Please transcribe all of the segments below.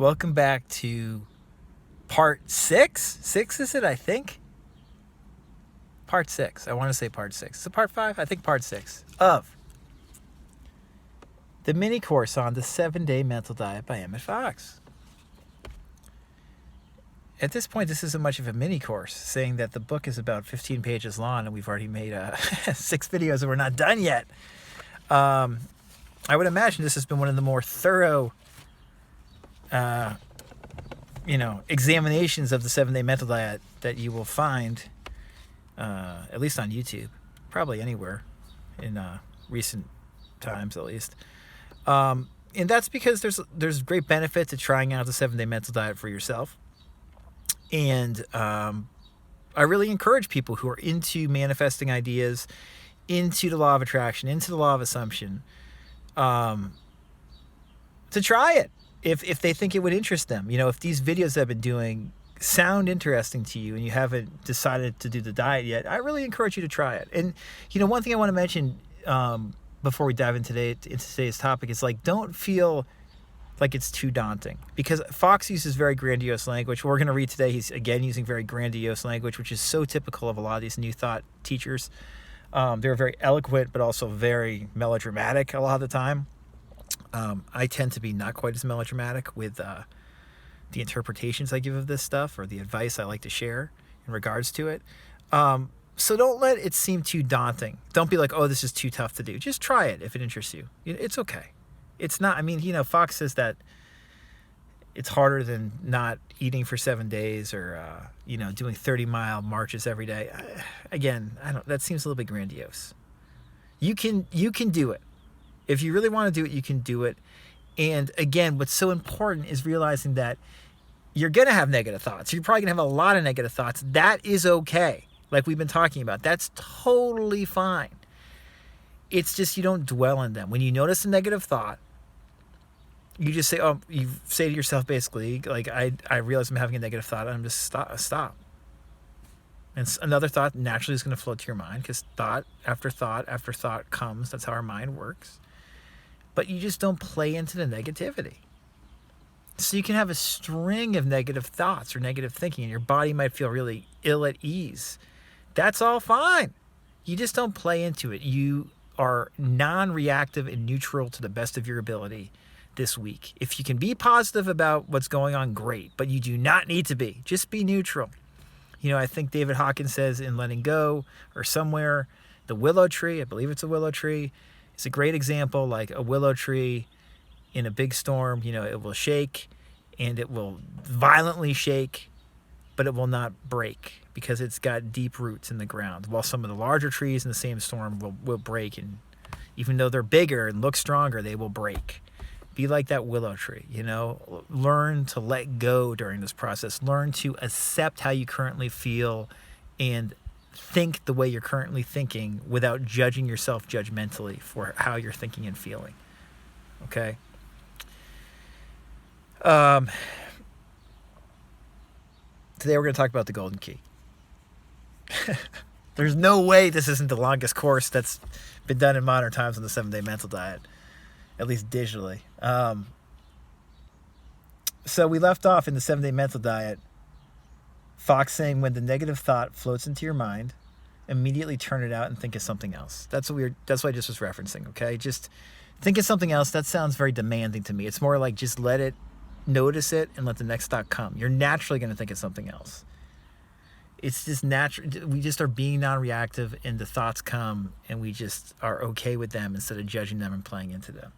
Welcome back to part 6. 6 is it, I think? Part 6. I want to say part 6. Is it part 5? I think part 6 of the mini course on the 7-Day Mental Diet by Emmet Fox. At this point, this isn't much of a mini course, saying that the book is about 15 pages long and we've already made 6 videos and we're not done yet. I would imagine this has been one of the more thorough examinations of the 7-Day Mental Diet that you will find, at least on YouTube, probably anywhere in recent times at least. And that's because there's great benefit to trying out the 7-Day Mental Diet for yourself. And I really encourage people who are into manifesting ideas, into the law of attraction, into the law of assumption, to try it if they think it would interest them. If these videos I've been doing sound interesting to you and you haven't decided to do the diet yet, I really encourage you to try it. And one thing I want to mention before we dive into today's topic is, don't feel like it's too daunting, because Fox uses very grandiose language. We're going to read today. He's again using very grandiose language, which is so typical of a lot of these New Thought teachers. They're very eloquent, but also very melodramatic a lot of the time. I tend to be not quite as melodramatic with the interpretations I give of this stuff, or the advice I like to share in regards to it. So don't let it seem too daunting. Don't be like, oh, this is too tough to do. Just try it if it interests you. It's okay. It's not, Fox says that it's harder than not eating for 7 days, or, doing 30-mile marches every day. That seems a little bit grandiose. You can do it. If you really want to do it, you can do it. And again, what's so important is realizing that you're going to have negative thoughts. You're probably going to have a lot of negative thoughts. That is okay. Like we've been talking about, that's totally fine. It's just you don't dwell on them. When you notice a negative thought, you just say, you say to yourself basically, like, I realize I'm having a negative thought, and I'm just stop. And another thought naturally is going to float to your mind, because thought after thought after thought comes. That's how our mind works. But you just don't play into the negativity. So you can have a string of negative thoughts or negative thinking, and your body might feel really ill at ease. That's all fine. You just don't play into it. You are non-reactive and neutral to the best of your ability this week. If you can be positive about what's going on, great, but you do not need to be. Just be neutral. I think David Hawkins says in Letting Go, or somewhere, the willow tree, I believe it's a willow tree, it's a great example. Like a willow tree in a big storm, it will shake, and it will violently shake, but it will not break because it's got deep roots in the ground, while some of the larger trees in the same storm will break, and even though they're bigger and look stronger, they will break. Be like that willow tree, learn to let go during this process. Learn to accept how you currently feel and think the way you're currently thinking without judging yourself judgmentally for how you're thinking and feeling. Okay? Today we're going to talk about the golden key. There's no way this isn't the longest course that's been done in modern times on the 7-Day Mental Diet, at least digitally. So we left off in the 7-Day Mental Diet, Fox saying, when the negative thought floats into your mind, immediately turn it out and think of something else. That's what I just was referencing, okay? Just think of something else. That sounds very demanding to me. It's more like just notice it, and let the next thought come. You're naturally going to think of something else. It's just natural. We just are being non-reactive, and the thoughts come, and we just are okay with them instead of judging them and playing into them.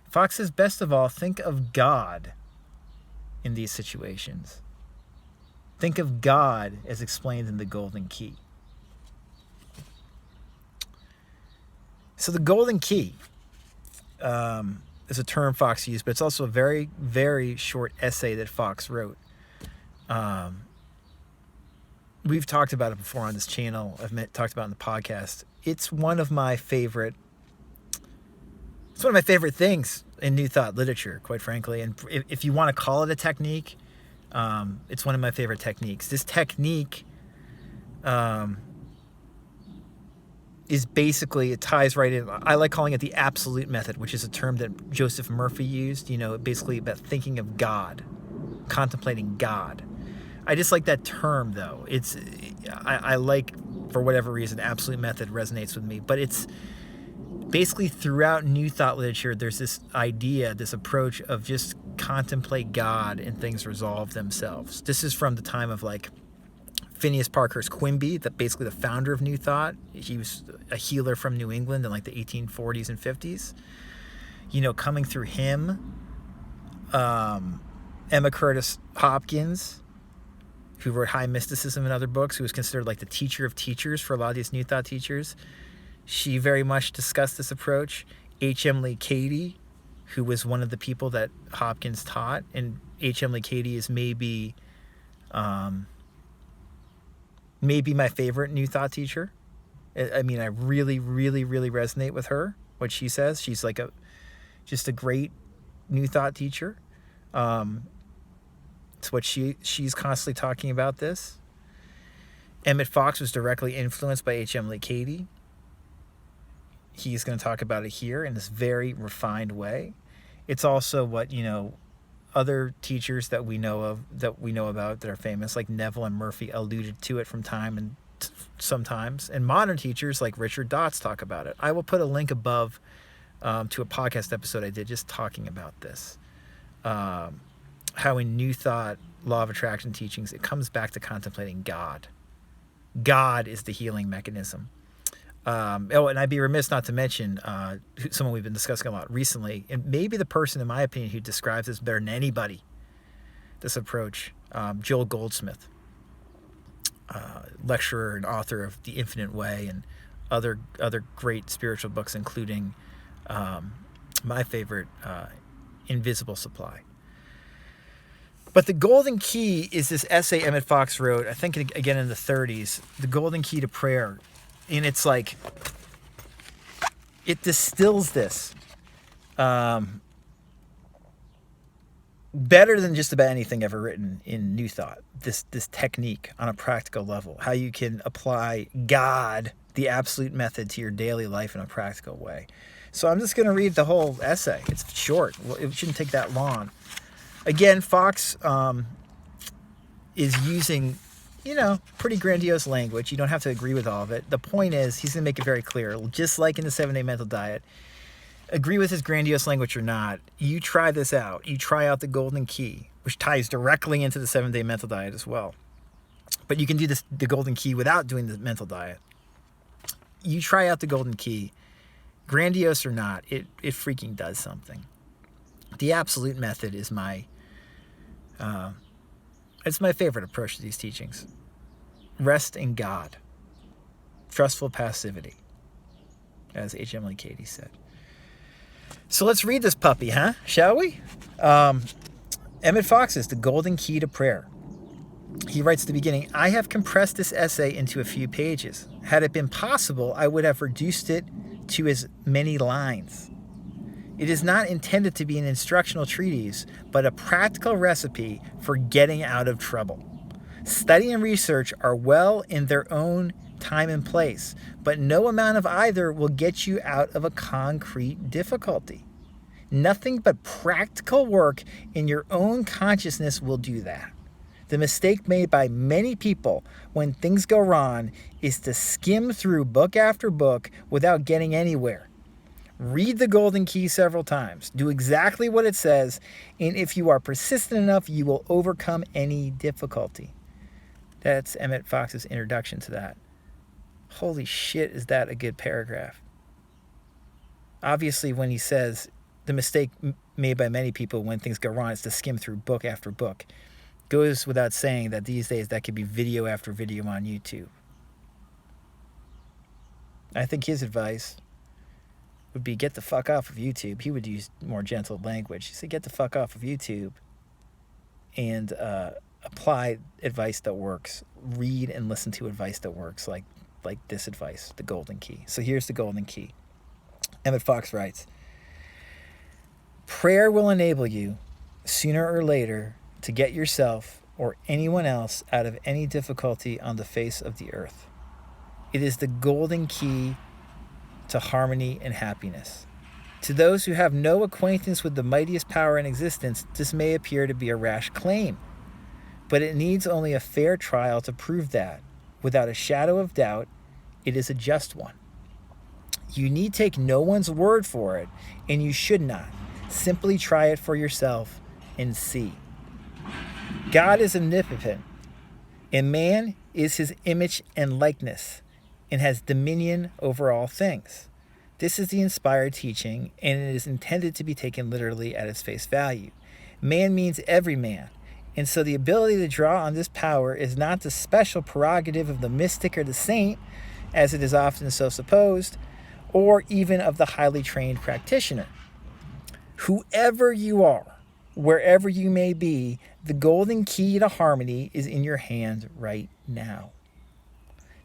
Fox says, best of all, think of God in these situations. Think of God as explained in the golden key. So the golden key is a term Fox used, but it's also a very, very short essay that Fox wrote. We've talked about it before on this channel. I've talked about it in the podcast. It's one of my favorite things in New Thought literature, quite frankly. And if you want to call it a technique, it's one of my favorite techniques. This technique is basically, it ties right in. I like calling it the absolute method, which is a term that Joseph Murphy used, basically about thinking of God, contemplating God. I just like that term, though. I like, for whatever reason, absolute method resonates with me. But it's basically throughout New Thought literature, there's this idea, this approach of just contemplate God and things resolve themselves. This is from the time of like Phineas Parkhurst Quimby, basically the founder of New Thought. He was a healer from New England in like the 1840s and 50s. Coming through him, Emma Curtis Hopkins, who wrote High Mysticism and other books, who was considered like the teacher of teachers for a lot of these New Thought teachers. She very much discussed this approach. H.M. Lee Cady, who was one of the people that Hopkins taught, and H.M. Lee Cady is maybe my favorite New Thought teacher. I mean, I really, really, really resonate with her, what she says. She's like just a great New Thought teacher. It's what she's constantly talking about this. Emmet Fox was directly influenced by H.M. Lee Cady. He's going to talk about it here in this very refined way. It's also what, other teachers that we know about that are famous, like Neville and Murphy, alluded to it from time and sometimes. And modern teachers like Richard Dotz talk about it. I will put a link above to a podcast episode I did just talking about this. How in New Thought, Law of Attraction teachings, it comes back to contemplating God. God is the healing mechanism. And I'd be remiss not to mention someone we've been discussing a lot recently, and maybe the person, in my opinion, who describes this better than anybody, this approach, Joel Goldsmith, lecturer and author of The Infinite Way and other great spiritual books, including my favorite, Invisible Supply. But the golden key is this essay Emmet Fox wrote, I think again in the 30s, The Golden Key to Prayer. And it's like, it distills this better than just about anything ever written in New Thought. This technique on a practical level, how you can apply God, the absolute method, to your daily life in a practical way. So I'm just going to read the whole essay. It's short. It shouldn't take that long. Again, Fox is using, pretty grandiose language. You don't have to agree with all of it. The point is, he's going to make it very clear, just like in the 7-Day Mental Diet. Agree with his grandiose language or not, you try this out. You try out the Golden Key, which ties directly into the 7-Day Mental Diet as well. But you can do the Golden Key without doing the mental diet. You try out the Golden Key, grandiose or not, it freaking does something. The absolute method is it's my favorite approach to these teachings. Rest in God. Trustful passivity, as H.M. Lee Cady said. So let's read this puppy, huh? Shall we? Emmet Fox's The Golden Key to Prayer. He writes at the beginning, I have compressed this essay into a few pages. Had it been possible, I would have reduced it to as many lines. It is not intended to be an instructional treatise, but a practical recipe for getting out of trouble. Study and research are well in their own time and place, but no amount of either will get you out of a concrete difficulty. Nothing but practical work in your own consciousness will do that. The mistake made by many people when things go wrong is to skim through book after book without getting anywhere. Read the Golden Key several times. Do exactly what it says, and if you are persistent enough, you will overcome any difficulty. That's Emmet Fox's introduction to that. Holy shit, is that a good paragraph. Obviously, when he says the mistake made by many people when things go wrong is to skim through book after book, goes without saying that these days that could be video after video on YouTube. I think his advice would be get the fuck off of YouTube. He would use more gentle language. He said get the fuck off of YouTube and apply advice that works. Read and listen to advice that works, like this advice, the Golden Key. So here's the Golden Key. Emmet Fox writes, prayer will enable you, sooner or later, to get yourself or anyone else out of any difficulty on the face of the earth. It is the golden key to harmony and happiness. To those who have no acquaintance with the mightiest power in existence, this may appear to be a rash claim, but it needs only a fair trial to prove that, without a shadow of doubt, it is a just one. You need take no one's word for it, and you should not. Simply try it for yourself and see. God is omnipotent, and man is his image and likeness, and has dominion over all things. This is the inspired teaching, and it is intended to be taken literally at its face value. Man means every man, and so the ability to draw on this power is not the special prerogative of the mystic or the saint, as it is often so supposed, or even of the highly trained practitioner. Whoever you are, wherever you may be, the golden key to harmony is in your hand right now.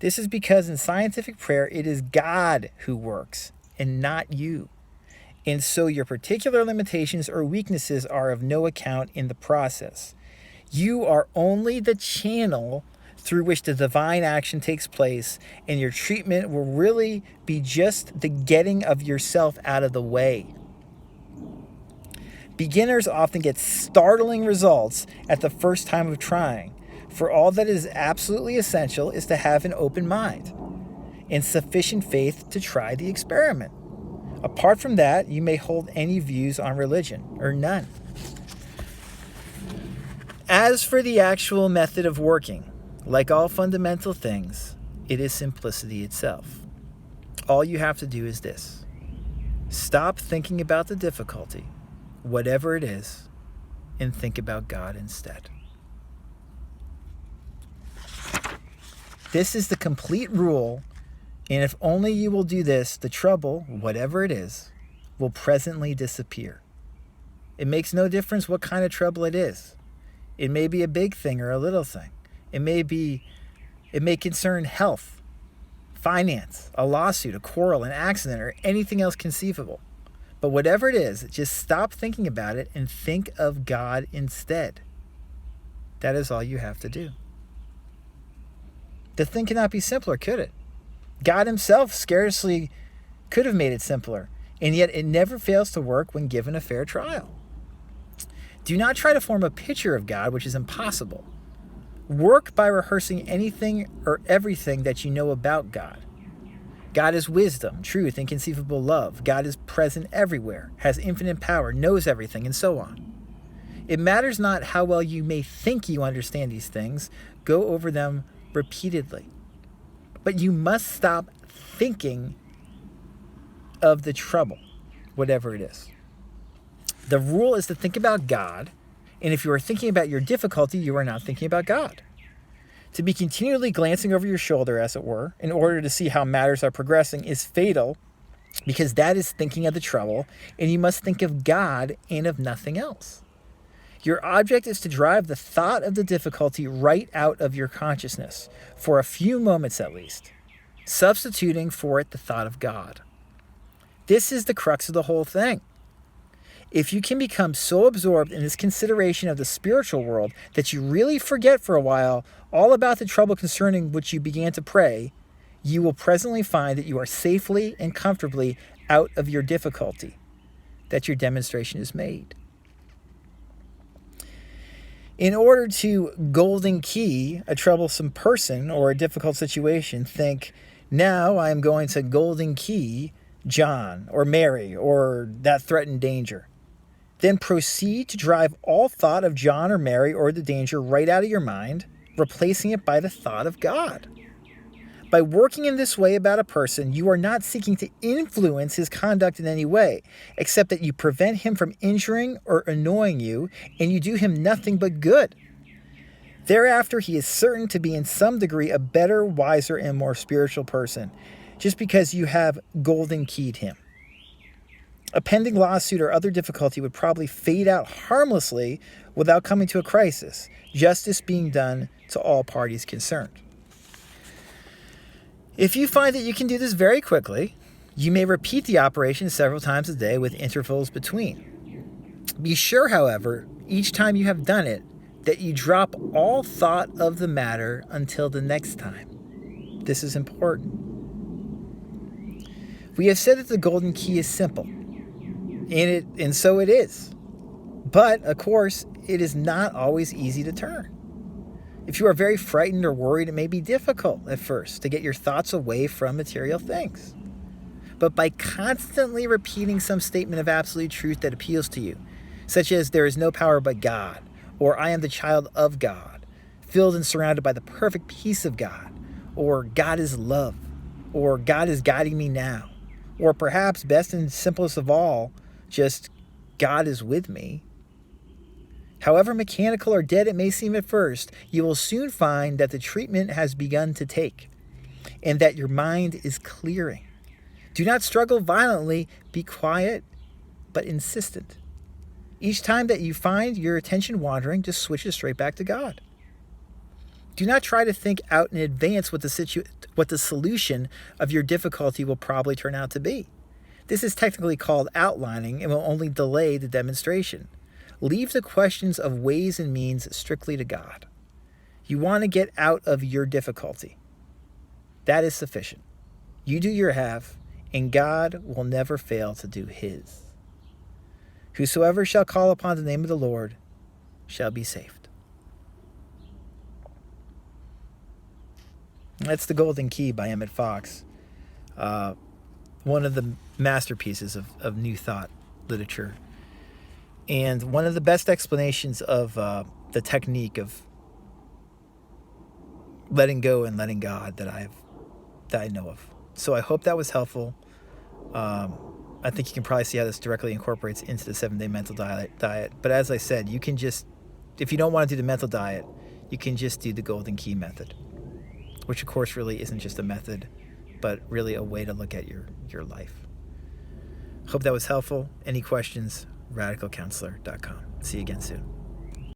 This is because in scientific prayer, it is God who works and not you. And so your particular limitations or weaknesses are of no account in the process. You are only the channel through which the divine action takes place, and your treatment will really be just the getting of yourself out of the way. Beginners often get startling results at the first time of trying, for all that is absolutely essential is to have an open mind and sufficient faith to try the experiment. Apart from that, you may hold any views on religion, or none. As for the actual method of working, like all fundamental things, it is simplicity itself. All you have to do is this: stop thinking about the difficulty, whatever it is, and think about God instead. This is the complete rule, and if only you will do this, the trouble, whatever it is, will presently disappear. It makes no difference what kind of trouble it is. It may be a big thing or a little thing. It may concern health, finance, a lawsuit, a quarrel, an accident, or anything else conceivable. But whatever it is, just stop thinking about it and think of God instead. That is all you have to do. The thing cannot be simpler, could it? God himself scarcely could have made it simpler, and yet it never fails to work when given a fair trial. Do not try to form a picture of God, which is impossible. Work by rehearsing anything or everything that you know about God. God is wisdom, truth, inconceivable love. God is present everywhere, has infinite power, knows everything, and so on. It matters not how well you may think you understand these things. Go over them repeatedly. But you must stop thinking of the trouble, whatever it is. The rule is to think about God, and if you are thinking about your difficulty, you are not thinking about God. To be continually glancing over your shoulder, as it were, in order to see how matters are progressing is fatal, because that is thinking of the trouble, and you must think of God and of nothing else. Your object is to drive the thought of the difficulty right out of your consciousness, for a few moments at least, substituting for it the thought of God. This is the crux of the whole thing. If you can become so absorbed in this consideration of the spiritual world that you really forget for a while all about the trouble concerning which you began to pray, you will presently find that you are safely and comfortably out of your difficulty, that your demonstration is made. In order to golden key a troublesome person or a difficult situation, think, now I am going to golden key John or Mary or that threatened danger. Then proceed to drive all thought of John or Mary or the danger right out of your mind, replacing it by the thought of God. By working in this way about a person, you are not seeking to influence his conduct in any way, except that you prevent him from injuring or annoying you, and you do him nothing but good. Thereafter, he is certain to be in some degree a better, wiser, and more spiritual person, just because you have golden keyed him. A pending lawsuit or other difficulty would probably fade out harmlessly without coming to a crisis, justice being done to all parties concerned. If you find that you can do this very quickly, you may repeat the operation several times a day with intervals between. Be sure, however, each time you have done it, that you drop all thought of the matter until the next time. This is important. We have said that the golden key is simple, and so it is. But, of course, it is not always easy to turn. If you are very frightened or worried, it may be difficult at first to get your thoughts away from material things. But by constantly repeating some statement of absolute truth that appeals to you, such as there is no power but God, or I am the child of God, filled and surrounded by the perfect peace of God, or God is love, or God is guiding me now, or perhaps best and simplest of all, just God is with me. However mechanical or dead it may seem at first, you will soon find that the treatment has begun to take, and that your mind is clearing. Do not struggle violently, be quiet, but insistent. Each time that you find your attention wandering, just switch it straight back to God. Do not try to think out in advance what the solution of your difficulty will probably turn out to be. This is technically called outlining and will only delay the demonstration. Leave the questions of ways and means strictly to God. You want to get out of your difficulty. That is sufficient. You do your half, and God will never fail to do his. Whosoever shall call upon the name of the Lord shall be saved. That's The Golden Key by Emmet Fox. One of the masterpieces of New Thought literature. And one of the best explanations of the technique of letting go and letting God that I know of. So I hope that was helpful. I think you can probably see how this directly incorporates into the 7-day mental diet. But as I said, you can just, if you don't want to do the mental diet, you can just do the Golden Key method, which of course really isn't just a method, but really a way to look at your life. Hope that was helpful. Any questions? RadicalCounselor.com. See you again soon.